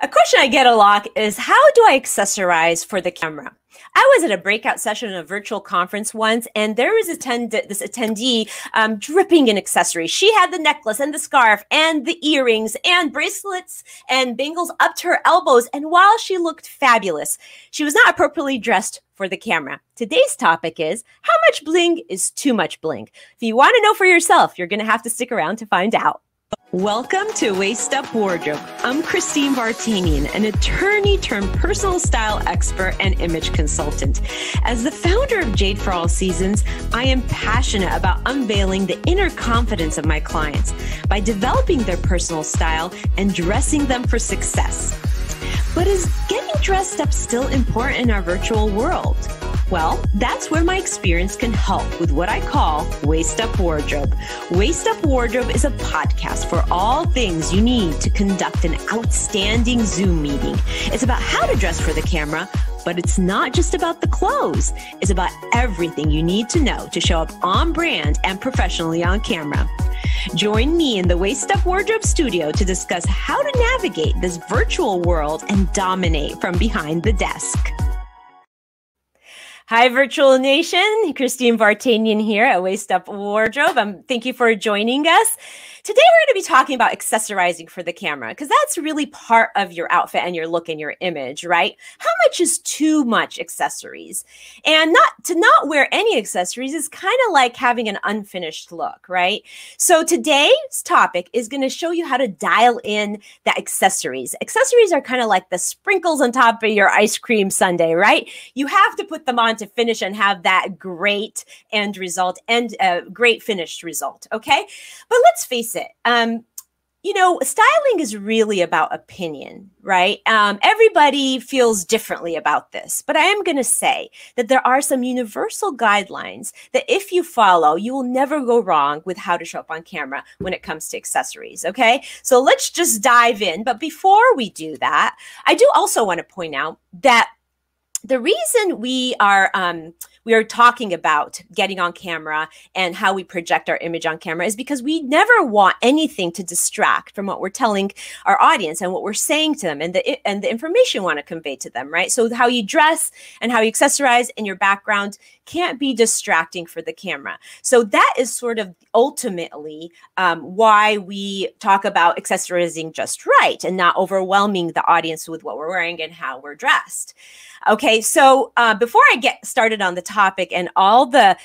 A question I get a lot is, how do I accessorize for the camera? I was at a breakout session in a virtual conference once, and there was this attendee dripping in accessories. She had the necklace and the scarf and the earrings and bracelets and bangles up to her elbows. And while she looked fabulous, she was not appropriately dressed for the camera. Today's topic is, how much bling is too much bling? If you want to know for yourself, you're going to have to stick around to find out. Welcome to Waist Up Wardrobe. I'm Christine Vartanian, an attorney turned personal style expert and image consultant. As the founder of Jade for All Seasons, I am passionate about unveiling the inner confidence of my clients by developing their personal style and dressing them for success. But is getting dressed up still important in our virtual world? Well, that's where my experience can help with what I call Waist Up Wardrobe. Waist Up Wardrobe is a podcast for all things you need to conduct an outstanding Zoom meeting. It's about how to dress for the camera, but it's not just about the clothes. It's about everything you need to know to show up on brand and professionally on camera. Join me in the Waist Up Wardrobe studio to discuss how to navigate this virtual world and dominate from behind the desk. Hi, Virtual Nation. Christine Vartanian here at Waist Up Wardrobe. Thank you for joining us. Today, we're going to be talking about accessorizing for the camera, because that's really part of your outfit and your look and your image, right? How much is too much accessories? And not wear any accessories is kind of like having an unfinished look, right? So today's topic is going to show you how to dial in the accessories. Accessories are kind of like the sprinkles on top of your ice cream sundae, right? You have to put them on to finish and have that great end result and great finished result, okay? But let's face it, styling is really about opinion, right? Everybody feels differently about this, but I am going to say that there are some universal guidelines that if you follow, you will never go wrong with how to show up on camera when it comes to accessories, okay? So let's just dive in. But before we do that, I do also want to point out that the reason we are talking about getting on camera and how we project our image on camera is because we never want anything to distract from what we're telling our audience and what we're saying to them and the information we want to convey to them, right? So how you dress and how you accessorize in your background can't be distracting for the camera. So that is sort of ultimately why we talk about accessorizing just right and not overwhelming the audience with what we're wearing and how we're dressed. Okay, so before I get started on the topic and all the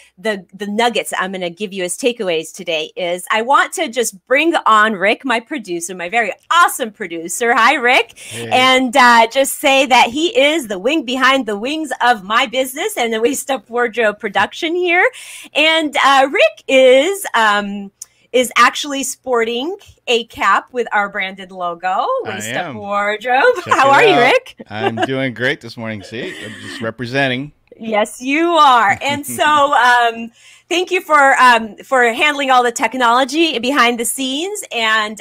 nuggets I'm going to give you as takeaways today is I want to just bring on Rick, my producer, my very awesome producer. Hi, Rick. Hey. And just say that he is the wing behind the wings of my business and the Waist Up Wardrobe production here. And Rick is actually sporting a cap with our branded logo, Waist Up Wardrobe. How are you, Rick? I'm doing great this morning. See, I'm just representing. Yes, you are. And so thank you for handling all the technology behind the scenes and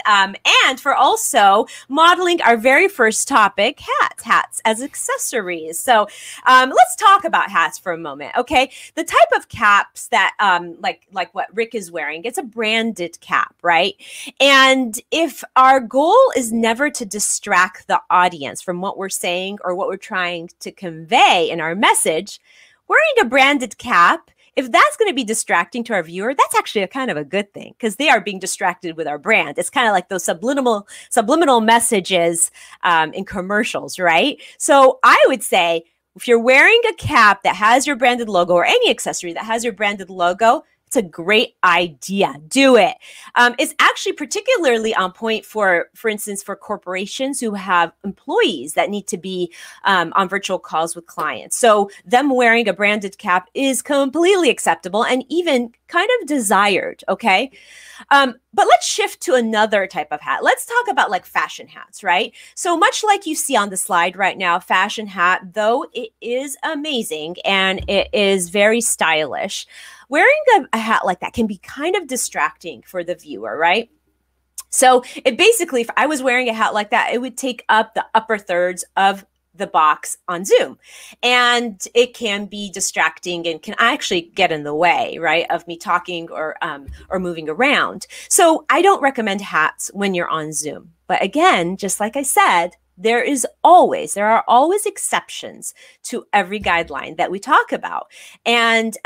for also modeling our very first topic, hats as accessories. So let's talk about hats for a moment. Okay. The type of caps that like what Rick is wearing, it's a branded cap, right? And if our goal is never to distract the audience from what we're saying or what we're trying to convey in our message, wearing a branded cap, if that's going to be distracting to our viewer, that's actually a kind of a good thing because they are being distracted with our brand. It's kind of like those subliminal messages in commercials, right? So I would say if you're wearing a cap that has your branded logo or any accessory that has your branded logo, it's a great idea. Do it. It's actually particularly on point for instance, for corporations who have employees that need to be on virtual calls with clients. So them wearing a branded cap is completely acceptable and even kind of desired. Okay. But let's shift to another type of hat. Let's talk about like fashion hats, right? So much like you see on the slide right now, fashion hat, though it is amazing and it is very stylish, wearing a hat like that can be kind of distracting for the viewer, right? So it basically, if I was wearing a hat like that, it would take up the upper thirds of the box on Zoom. And it can be distracting and can actually get in the way, right, of me talking or moving around. So I don't recommend hats when you're on Zoom. But again, just like I said, there are always exceptions to every guideline that we talk about. And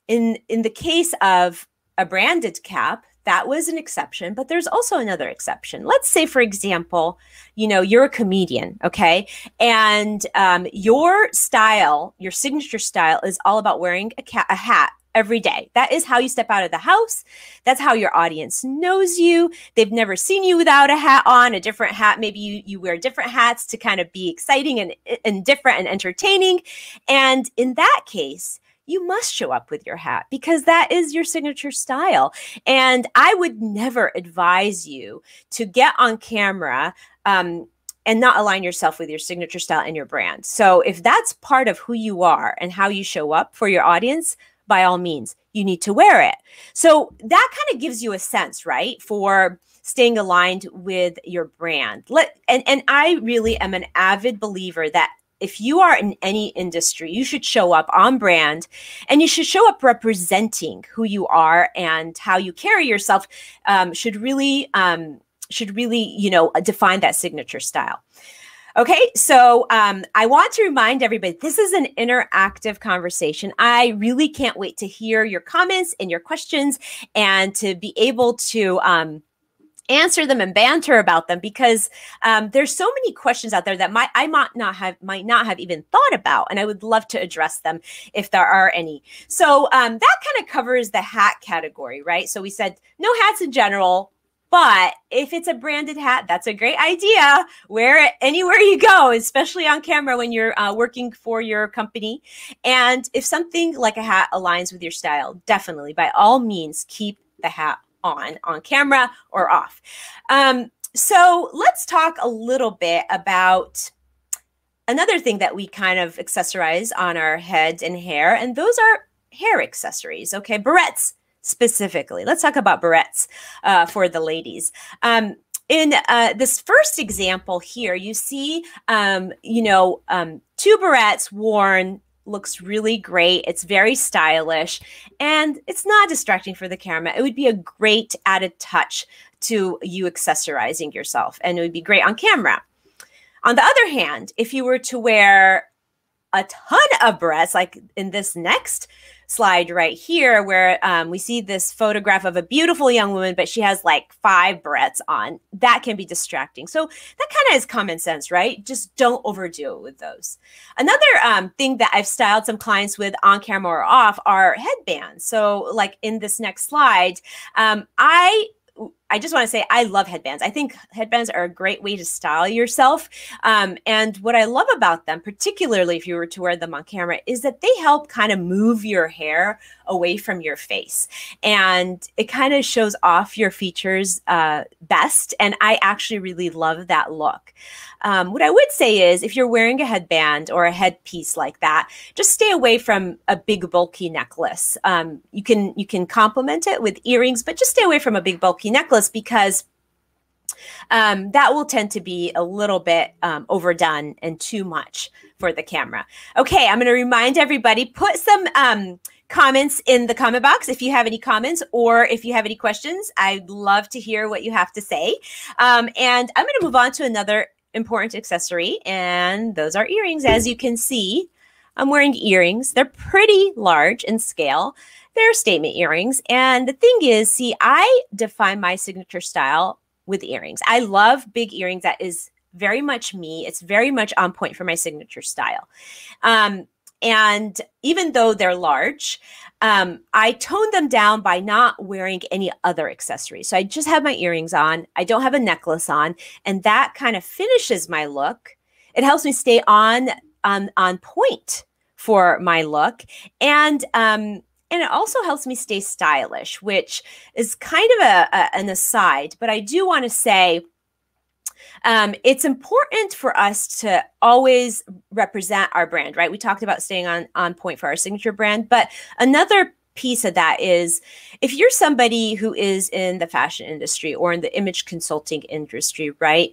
in the case of a branded cap, that was an exception, but there's also another exception. Let's say, for example, you're a comedian, okay? And your style, your signature style is all about wearing a hat every day. That is how you step out of the house. That's how your audience knows you. They've never seen you without a hat on, a different hat. Maybe you wear different hats to kind of be exciting and different and entertaining. And in that case, you must show up with your hat because that is your signature style. And I would never advise you to get on camera and not align yourself with your signature style and your brand. So if that's part of who you are and how you show up for your audience, by all means, you need to wear it. So that kind of gives you a sense, right, for staying aligned with your brand. And I really am an avid believer that if you are in any industry, you should show up on brand and you should show up representing who you are, and how you carry yourself should really, define that signature style. Okay, so I want to remind everybody, this is an interactive conversation. I really can't wait to hear your comments and your questions and to be able to answer them and banter about them, because there's so many questions out there that I might not have even thought about, and I would love to address them if there are any. So that kind of covers the hat category, right? So we said no hats in general, but if it's a branded hat, that's a great idea. Wear it anywhere you go, especially on camera when you're working for your company. And if something like a hat aligns with your style, definitely, by all means, keep the hat on camera or off. So let's talk a little bit about another thing that we kind of accessorize on our heads and hair, and those are hair accessories. Okay, barrettes specifically. Let's talk about barrettes for the ladies. In this first example here, you see, two barrettes worn. Looks really great. It's very stylish, and it's not distracting for the camera. It would be a great added touch to you accessorizing yourself, and it would be great on camera. On the other hand, if you were to wear a ton of barrettes, like in this next slide right here, where we see this photograph of a beautiful young woman, but she has like 5 barrettes on, that can be distracting. So that kind of is common sense, right? Just don't overdo it with those. Another thing that I've styled some clients with on camera or off are headbands. So like in this next slide, I just want to say I love headbands. I think headbands are a great way to style yourself. And what I love about them, particularly if you were to wear them on camera, is that they help kind of move your hair away from your face. And it kind of shows off your features best. And I actually really love that look. What I would say is if you're wearing a headband or a headpiece like that, just stay away from a big bulky necklace. You can complement it with earrings, but just stay away from a big bulky necklace, because that will tend to be a little bit overdone and too much for the camera. Okay, I'm going to remind everybody, put some comments in the comment box if you have any comments or if you have any questions. I'd love to hear what you have to say. And I'm going to move on to another important accessory, and those are earrings. As you can see, I'm wearing earrings. They're pretty large in scale. They're statement earrings. And the thing is, see, I define my signature style with earrings. I love big earrings. That is very much me. It's very much on point for my signature style. And even though they're large, I tone them down by not wearing any other accessories. So I just have my earrings on. I don't have a necklace on. And that kind of finishes my look. It helps me stay on point for my look. And it also helps me stay stylish, which is kind of an aside. But I do want to say, it's important for us to always represent our brand, right? We talked about staying on point for our signature brand, but another piece of that is if you're somebody who is in the fashion industry or in the image consulting industry, right?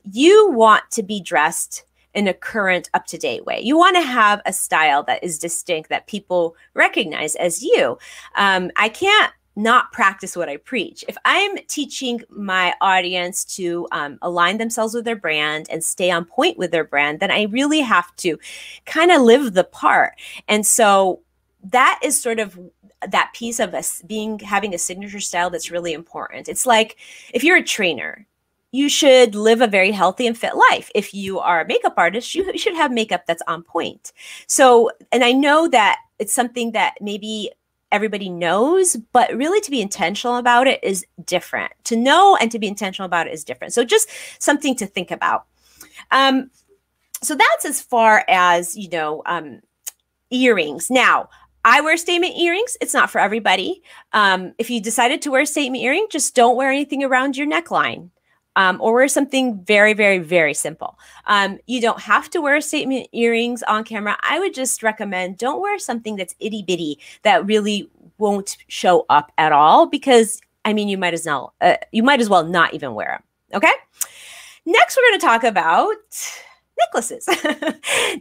You want to be dressed in a current, up-to-date way. You want to have a style that is distinct, that people recognize as you. I can't not practice what I preach. If I'm teaching my audience to align themselves with their brand and stay on point with their brand, then I really have to kind of live the part. And so that is sort of that piece of us having a signature style that's really important. It's like if you're a trainer, you should live a very healthy and fit life. If you are a makeup artist, you should have makeup that's on point. So, and I know that it's something that maybe everybody knows, but really to be intentional about it is different. To know and to be intentional about it is different. So just something to think about. So that's as far as, earrings. Now, I wear statement earrings. It's not for everybody. If you decided to wear a statement earring, just don't wear anything around your neckline. Or wear something very, very, very simple. You don't have to wear statement earrings on camera. I would just recommend don't wear something that's itty bitty that really won't show up at all, because I mean, you might as well not even wear them. Okay. Next, we're going to talk about necklaces.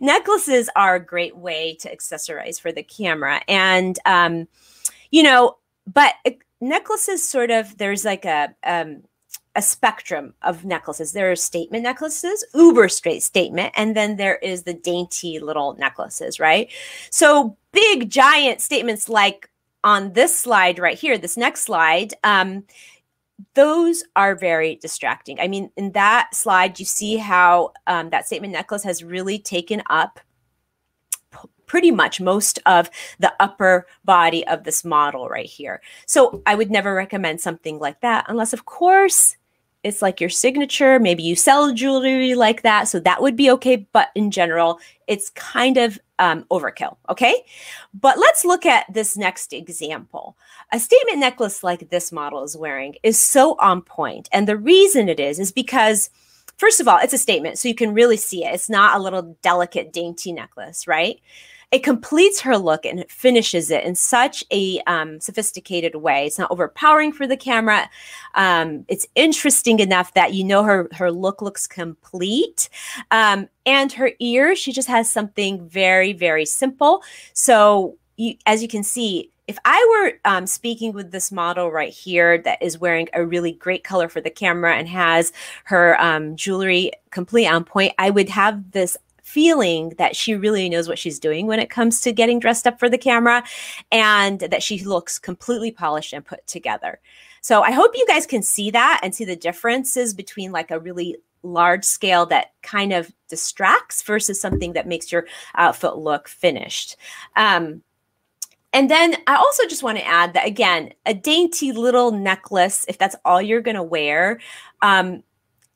Necklaces are a great way to accessorize for the camera, and but necklaces sort of there's like a spectrum of necklaces. There are statement necklaces, uber straight statement, and then there is the dainty little necklaces, right? So big, giant statements like on this slide right here, this next slide, those are very distracting. I mean, in that slide, you see how that statement necklace has really taken up pretty much most of the upper body of this model right here. So I would never recommend something like that unless, of course, it's like your signature. Maybe you sell jewelry like that, so that would be okay. But in general, it's kind of overkill, okay? But let's look at this next example. A statement necklace like this model is wearing is so on point. And the reason it is because, first of all, it's a statement, so you can really see it. It's not a little delicate, dainty necklace, right? It completes her look and it finishes it in such a sophisticated way. It's not overpowering for the camera. It's interesting enough that her look looks complete. And her ears, she just has something very, very simple. So as you can see, if I were speaking with this model right here that is wearing a really great color for the camera and has her jewelry complete on point, I would have this feeling that she really knows what she's doing when it comes to getting dressed up for the camera, and that she looks completely polished and put together. So I hope you guys can see that and see the differences between like a really large scale that kind of distracts versus something that makes your outfit look finished. And then I also just want to add that, again, a dainty little necklace, if that's all you're going to wear,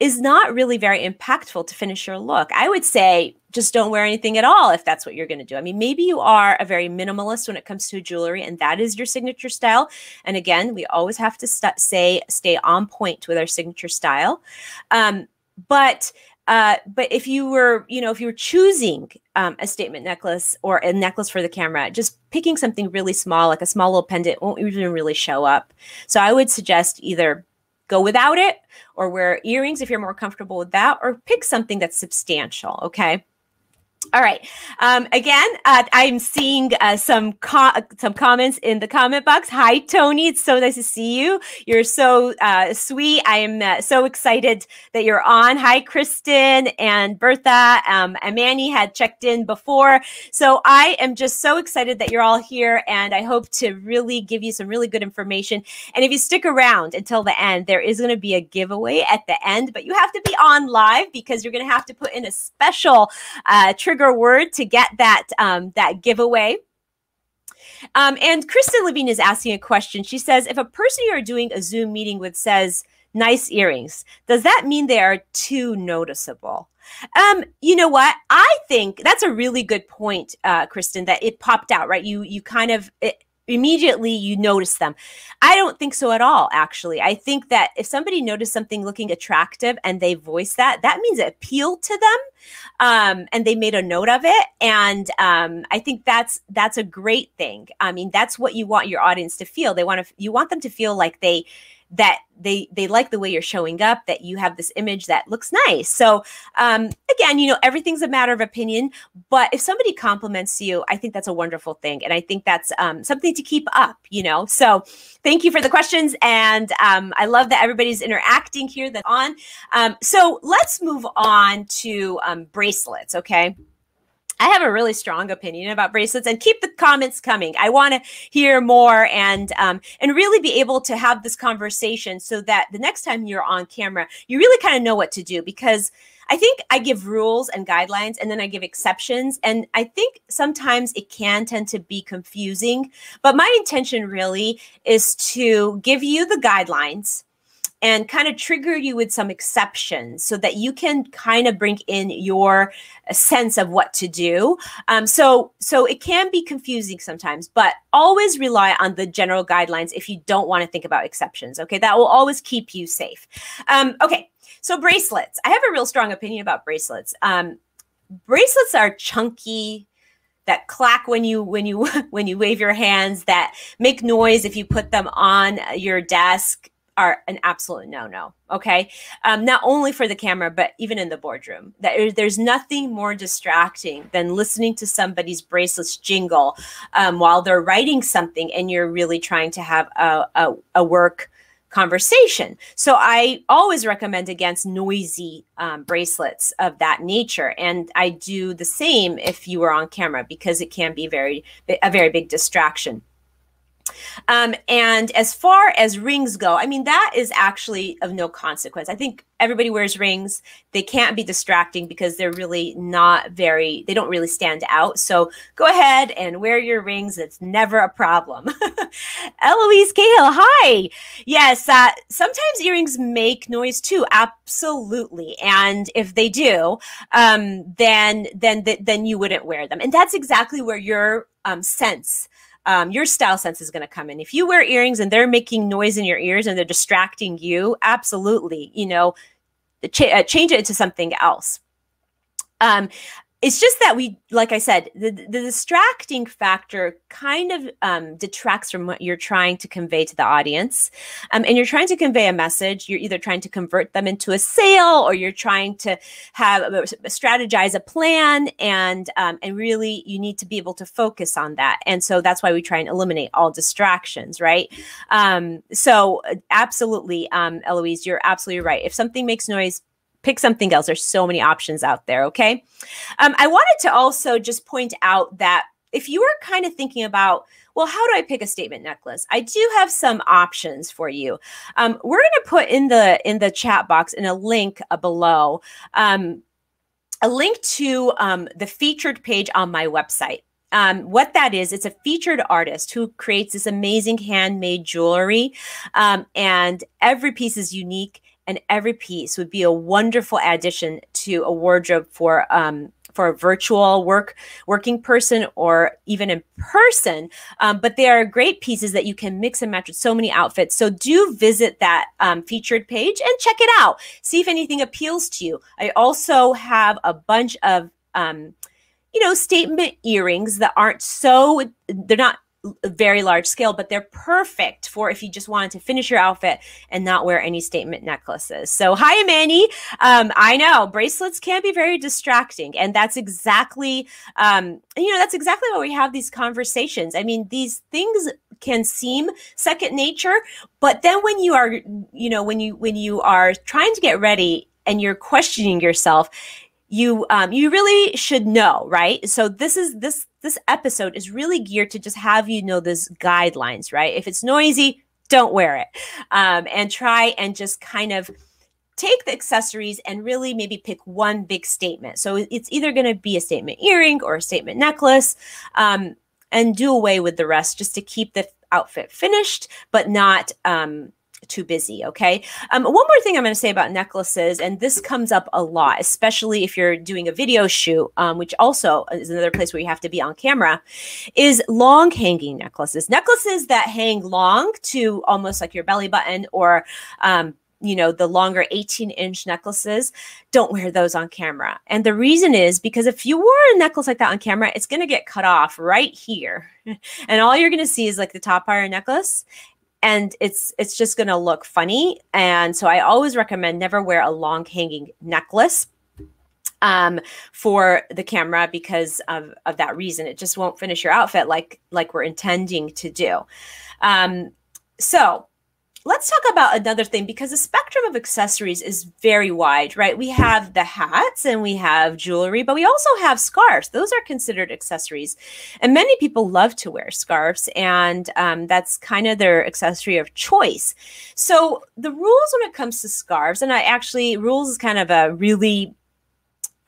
is not really very impactful to finish your look. I would say just don't wear anything at all if that's what you're going to do. I mean, maybe you are a very minimalist when it comes to jewelry and that is your signature style. And again, we always have to stay on point with our signature style. But if you were, if you were choosing a statement necklace or a necklace for the camera, just picking something really small, like a small little pendant, won't even really show up. So I would suggest either go without it or wear earrings if you're more comfortable with that, or pick something that's substantial. Okay. All right. Again, I'm seeing some comments in the comment box. Hi, Tony. It's so nice to see you. You're so sweet. I am so excited that you're on. Hi, Kristen and Bertha. And Manny had checked in before. So I am just so excited that you're all here, and I hope to really give you some really good information. And if you stick around until the end, there is going to be a giveaway at the end, but you have to be on live because you're going to have to put in a special trigger word to get that that giveaway. And Kristen Levine is asking a question. She says, if a person you're doing a Zoom meeting with says nice earrings, does that mean they are too noticeable? You know what? I think that's a really good point, Kristen, that it popped out, right? You kind of immediately you notice them. I don't think so at all, actually. I think that if somebody noticed something looking attractive and they voice that, that means it appealed to them, and they made a note of it. And I think that's a great thing. I mean, that's what you want your audience to feel. You want them to feel like they that they like the way you're showing up, that you have this image that looks nice. So again, you know, everything's a matter of opinion, but if somebody compliments you, I think that's a wonderful thing. And I think that's something to keep up, you know. So thank you for the questions. And I love that everybody's interacting here that's on. So let's move on to bracelets, okay? I have a really strong opinion about bracelets, and keep the comments coming. I want to hear more and really be able to have this conversation so that the next time you're on camera, you really kind of know what to do, because I think I give rules and guidelines and then I give exceptions. And I think sometimes it can tend to be confusing, but my intention really is to give you the guidelines and kind of trigger you with some exceptions so that you can kind of bring in your sense of what to do. So it can be confusing sometimes, but always rely on the general guidelines if you don't want to think about exceptions. Okay, that will always keep you safe. Okay, so bracelets. I have a real strong opinion about bracelets. Bracelets are chunky, that clack when you wave your hands, that make noise if you put them on your desk, are an absolute no-no, okay? Not only for the camera, but even in the boardroom. There's nothing more distracting than listening to somebody's bracelets jingle while they're writing something and you're really trying to have a work conversation. So I always recommend against noisy bracelets of that nature. And I do the same if you are on camera, because it can be a very big distraction. And as far as rings go, I mean, that is actually of no consequence. I think everybody wears rings. They can't be distracting because they're really they don't really stand out. So go ahead and wear your rings. It's never a problem. Eloise Cahill, hi. Yes, sometimes earrings make noise too. Absolutely. And if they do, then you wouldn't wear them. And that's exactly where your your style sense is going to come in. If you wear earrings and they're making noise in your ears and they're distracting you, absolutely, you know, change it into something else. It's just that like I said, the distracting factor kind of detracts from what you're trying to convey to the audience. And you're trying to convey a message. You're either trying to convert them into a sale, or you're trying to strategize a plan. And really, you need to be able to focus on that. And so that's why we try and eliminate all distractions, right? So absolutely, Eloise, you're absolutely right. If something makes noise, pick something else. There's so many options out there, okay? I wanted to also just point out that if you were kind of thinking about, well, how do I pick a statement necklace? I do have some options for you. We're going to put in the chat box in a link below, a link to the featured page on my website. What that is, it's a featured artist who creates this amazing handmade jewelry, and every piece is unique. And every piece would be a wonderful addition to a wardrobe for a virtual working person, or even in person. But they are great pieces that you can mix and match with so many outfits. So do visit that featured page and check it out. See if anything appeals to you. I also have a bunch of statement earrings that they're not very large scale, but they're perfect for if you just wanted to finish your outfit and not wear any statement necklaces. So hi, Manny. I know bracelets can be very distracting, and that's exactly, that's exactly why we have these conversations. I mean, these things can seem second nature, but then when you are, when you are trying to get ready and you're questioning yourself, you really should know, right? So this episode is really geared to just have you know those guidelines, right? If it's noisy, don't wear it, and try and just kind of take the accessories and really maybe pick one big statement. So it's either going to be a statement earring or a statement necklace, and do away with the rest just to keep the outfit finished, but not too busy, okay? One more thing I'm going to say about necklaces, and this comes up a lot, especially if you're doing a video shoot, which also is another place where you have to be on camera, is long hanging necklaces. Necklaces that hang long to almost like your belly button, or the longer 18-inch necklaces. Don't wear those on camera. And the reason is because if you wore a necklace like that on camera, it's going to get cut off right here. And all you're going to see is like the top part of your necklace. and it's just going to look funny. And so I always recommend never wear a long hanging necklace for the camera because of that reason. It just won't finish your outfit like we're intending to do. So let's talk about another thing, because the spectrum of accessories is very wide, right? We have the hats and we have jewelry, but we also have scarves. Those are considered accessories. And many people love to wear scarves, and that's kind of their accessory of choice. So the rules when it comes to scarves, and rules is kind of a really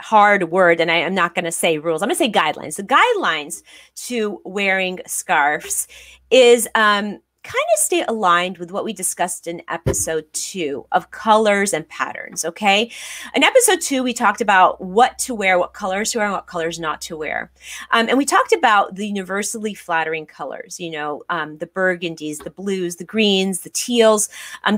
hard word, and I'm not going to say rules. I'm going to say guidelines. The guidelines to wearing scarves is kind of stay aligned with what we discussed in episode 2 of colors and patterns, okay? In episode 2, we talked about what to wear, what colors to wear, and what colors not to wear. And we talked about the universally flattering colors, you know, the burgundies, the blues, the greens, the teals,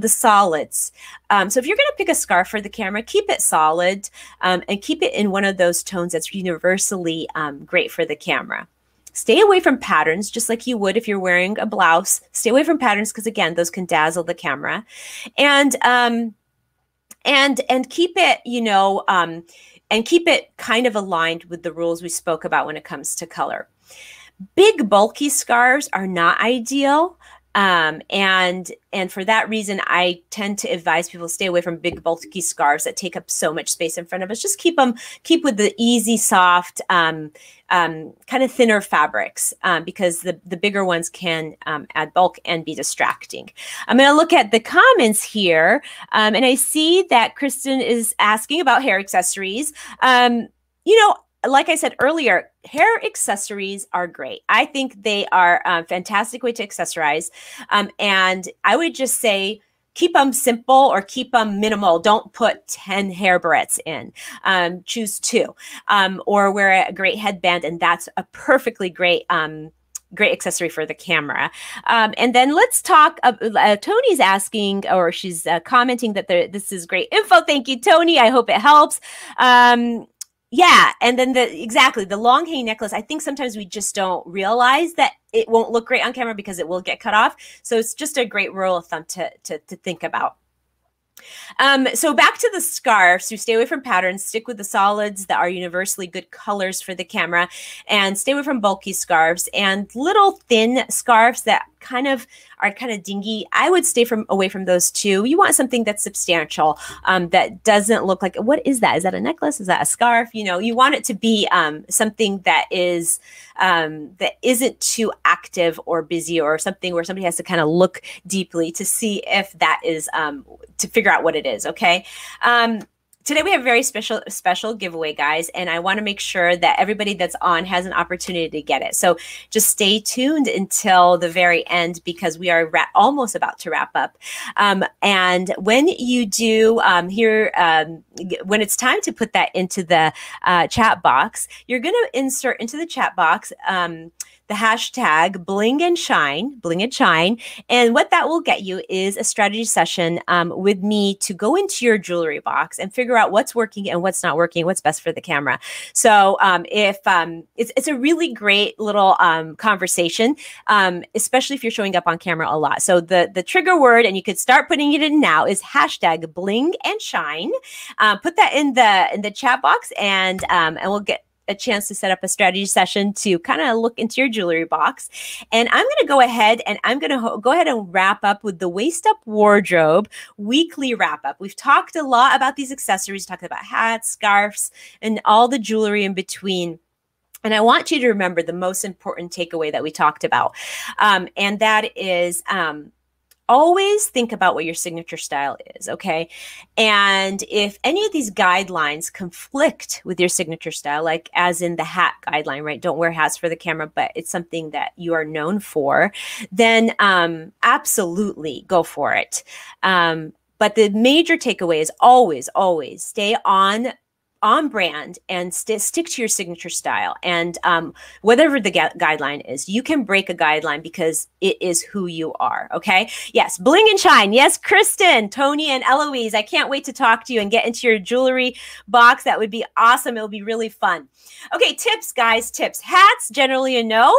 the solids. So if you're going to pick a scarf for the camera, keep it solid and keep it in one of those tones that's universally great for the camera. Stay away from patterns, just like you would if you're wearing a blouse. Stay away from patterns because, again, those can dazzle the camera. And keep it, you know, and keep it kind of aligned with the rules we spoke about when it comes to color. Big, bulky scarves are not ideal. And for that reason, I tend to advise people stay away from big, bulky scarves that take up so much space in front of us. Just keep with the easy, soft, kind of thinner fabrics, because the bigger ones can add bulk and be distracting. I'm going to look at the comments here, and I see that Kristen is asking about hair accessories. You know, like I said earlier, hair accessories are great. I think they are a fantastic way to accessorize. And I would just say, keep them simple or keep them minimal. Don't put 10 hair barrettes in. Choose 2. Or wear a great headband, and that's a perfectly great great accessory for the camera. And then let's talk, Tony's asking, or she's commenting that this is great info. Thank you, Tony. I hope it helps. Yeah, and then the long hanging necklace, I think sometimes we just don't realize that it won't look great on camera because it will get cut off. So it's just a great rule of thumb to think about. So back to the scarves, so stay away from patterns, stick with the solids that are universally good colors for the camera, and stay away from bulky scarves and little thin scarves that are kind of dingy. I would stay away from those too. You want something that's substantial, that doesn't look like, what is that? Is that a necklace? Is that a scarf? You know, you want it to be something that is that isn't too active or busy, or something where somebody has to kind of look deeply to see if that is to figure out what it is. Okay. Today we have a very special giveaway, guys, and I want to make sure that everybody that's on has an opportunity to get it. So just stay tuned until the very end, because we are almost about to wrap up. And when you do when it's time to put that into the chat box, you're going to insert into the chat box the hashtag bling and shine. And what that will get you is a strategy session with me to go into your jewelry box and figure out what's working and what's not working, what's best for the camera. So it's a really great little conversation, especially if you're showing up on camera a lot. So the trigger word, and you could start putting it in now, is hashtag bling and shine. Put that in the chat box, and we'll get a chance to set up a strategy session to kind of look into your jewelry box. And I'm going to go ahead and wrap up with the Waist Up Wardrobe weekly wrap up. We've talked a lot about these accessories, talked about hats, scarves, and all the jewelry in between. And I want you to remember the most important takeaway that we talked about. And that is, always think about what your signature style is, okay? And if any of these guidelines conflict with your signature style, like as in the hat guideline, right? Don't wear hats for the camera, but it's something that you are known for, then absolutely go for it. But the major takeaway is always, always stay on on brand and stick to your signature style. And whatever the guideline is, you can break a guideline because it is who you are. Okay. Yes. Bling and shine. Yes. Kristen, Tony, and Eloise. I can't wait to talk to you and get into your jewelry box. That would be awesome. It'll be really fun. Okay. Tips, guys. Tips. Hats, generally a no,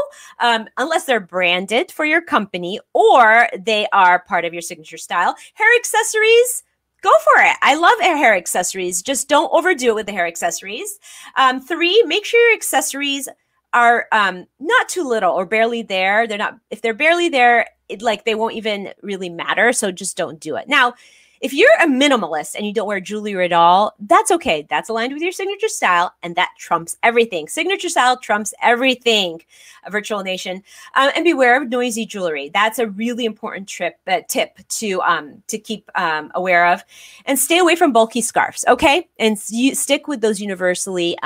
unless they're branded for your company or they are part of your signature style. Hair accessories, go for it. I love hair accessories. Just don't overdo it with the hair accessories. 3, make sure your accessories are not too little or barely there. They're not, if they're barely there, they won't even really matter. So just don't do it. Now, if you're a minimalist and you don't wear jewelry at all, that's okay. That's aligned with your signature style, and that trumps everything. Signature style trumps everything, Virtual Nation. And beware of noisy jewelry. That's a really important tip to keep aware of. And stay away from bulky scarves, okay? And you stick with those universally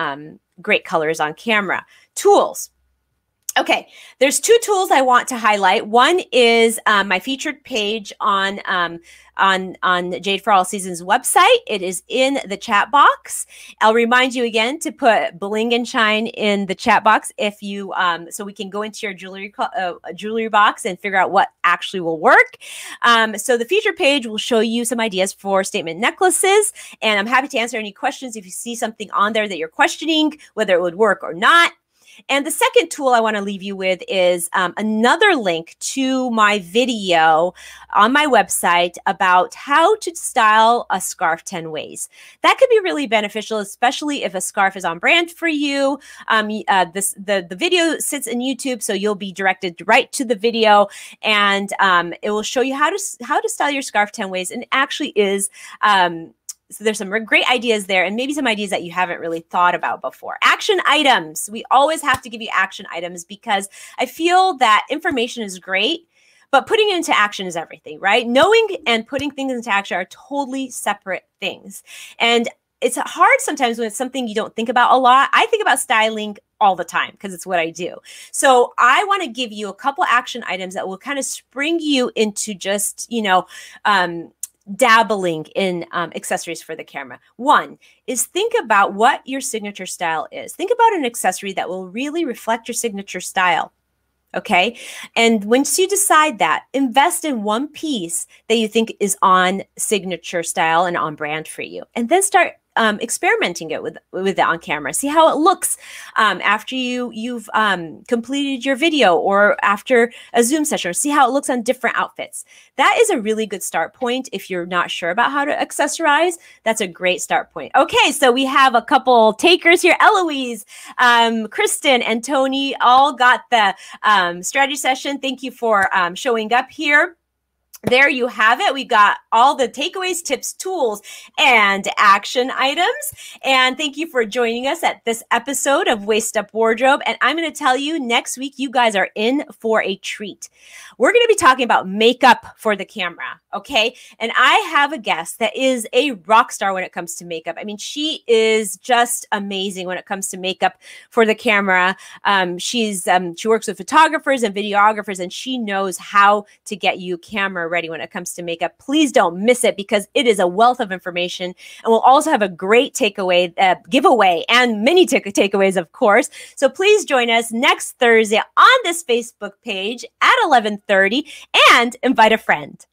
great colors on camera. Tools. Okay, there's 2 tools I want to highlight. One is my featured page on Jade for All Seasons website. It is in the chat box. I'll remind you again to put bling and shine in the chat box if you so we can go into your jewelry box and figure out what actually will work. So the featured page will show you some ideas for statement necklaces, and I'm happy to answer any questions if you see something on there that you're questioning whether it would work or not. And the second tool I want to leave you with is another link to my video on my website about how to style a scarf 10 ways. That could be really beneficial, especially if a scarf is on brand for you. The video sits in YouTube, so you'll be directed right to the video, and it will show you how to style your scarf 10 ways. And it actually is so there's some great ideas there, and maybe some ideas that you haven't really thought about before. Action items. We always have to give you action items because I feel that information is great, but putting it into action is everything, right? Knowing and putting things into action are totally separate things. And it's hard sometimes when it's something you don't think about a lot. I think about styling all the time because it's what I do. So I want to give you a couple action items that will kind of spring you into just, dabbling in accessories for the camera. One is think about what your signature style is. Think about an accessory that will really reflect your signature style. Okay. And once you decide that, invest in one piece that you think is on signature style and on brand for you. And then start experimenting it with it on camera. See how it looks after you've completed your video or after a Zoom session, or see how it looks on different outfits. That is a really good start point. If you're not sure about how to accessorize, that's a great start point. Okay, so we have a couple takers here. Eloise, Kristen, and Tony all got the strategy session. Thank you for showing up here. There you have it. We got all the takeaways, tips, tools, and action items. And thank you for joining us at this episode of Waist Up Wardrobe. And I'm going to tell you, next week, you guys are in for a treat. We're going to be talking about makeup for the camera, okay? And I have a guest that is a rock star when it comes to makeup. I mean, she is just amazing when it comes to makeup for the camera. She works with photographers and videographers, and she knows how to get you camera ready when it comes to makeup. Please don't miss it because it is a wealth of information, and we'll also have a great takeaway giveaway and many takeaways, of course. So please join us next Thursday on this Facebook page at 11:30 and invite a friend.